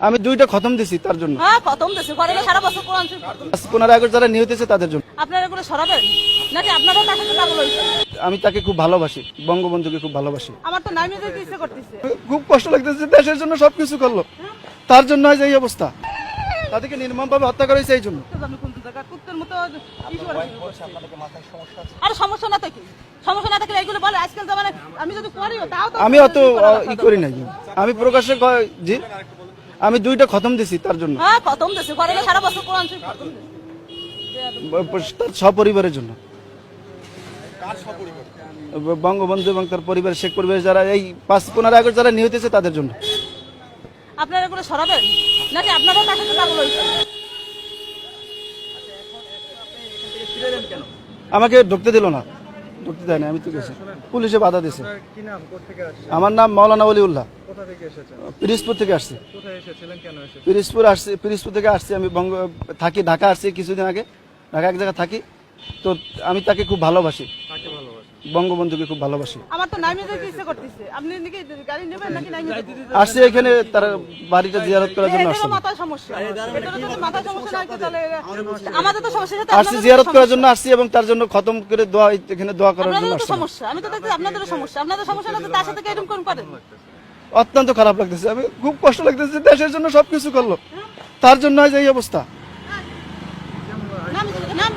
আমি 2টা খতম দিছি তার জন্য। হ্যাঁ খতম দিছি করে সারা বছর কোরআন শরীফ খতম। 15 আগস্ট যারা নিহত হয়েছে তাদের জন্য। আপনারা এগুলো সরাবেন নাকি আপনারাও তাকে পাগল হইছেন? আমি তাকে খুব ভালোবাসি, বঙ্গবন্ধুকে খুব ভালোবাসি। আমার তো নামে যেতে ইচ্ছে করতেছে। খুব কষ্ট লাগতেছে, দেশের জন্য সবকিছু করলো, তার জন্য আজ এই অবস্থা। তাদেরকে নির্মমভাবে হত্যা করা হয়েছে এই জন্য। আমি কোন জায়গা কুত্তের মতো আর সমস্যা না থাকে, সমস্যা না থাকলে এইগুলো বলে আজকাল জামানে আমি যদি করিও তাও তো আমি অত করি নাই, আমি প্রকাশ্যে জি আমি 2টা খতম দিছি তার জন্য। হ্যাঁ খতম দিছি করে সারা বছর কোরআন শরীফ খতম দিছি। তার সপরিবারের জন্য। বঙ্গবন্ধু এবং তার পরিবার, শেখ পরিবার যারা এই 15 আগস্ট যারা নিহত হয়েছে তাদের জন্য। আপনারা এগুলো সরাবেন নাকি আপনারাও তাকে পাগল হইছেন? আমাকে ঢুকতে দিল না, ঢুকতে দেয় না, আমি তো গেছি, পুলিশে বাধা দিয়েছে। আমার নাম মাওলানা ওলিউল্লাহ, পিরিজপুর থেকে আসছি। পিরিজপুর থেকে আসছি, আমি থাকি ঢাকা আসছি কিছুদিন আগে, ঢাকা এক জায়গায় থাকি। তো আমি তাকে খুব ভালোবাসি, বঙ্গবন্ধুকে খুব ভালোবাসি। আমার তো নামে যেতে ইচ্ছে করতেছে। আপনি নাকি গাড়ি নেবেন নাকি নামে আসছি এখানে তার বাড়িটা জিয়ারত করার জন্য আসছি। মাথায় সমস্যা, এটা যদি মাথায় সমস্যা না তাহলে আমাদের তো সমস্যা সাথে আসছি জিয়ারত করার জন্য আসছি এবং তার জন্য খতম করে দোয়া, এখানে দোয়া করার জন্য আপনাদের তো আসছি। সমস্যা, আমি তো দেখছি আপনাদের সমস্যা, আপনাদের সমস্যা না তার সাথে এরকম কোন পারেন? অত্যন্ত খারাপ লাগতেছে, আমি খুব কষ্ট লাগতেছে, দেশের জন্য সবকিছু করলো, তার জন্য আজ এই অবস্থা। নাম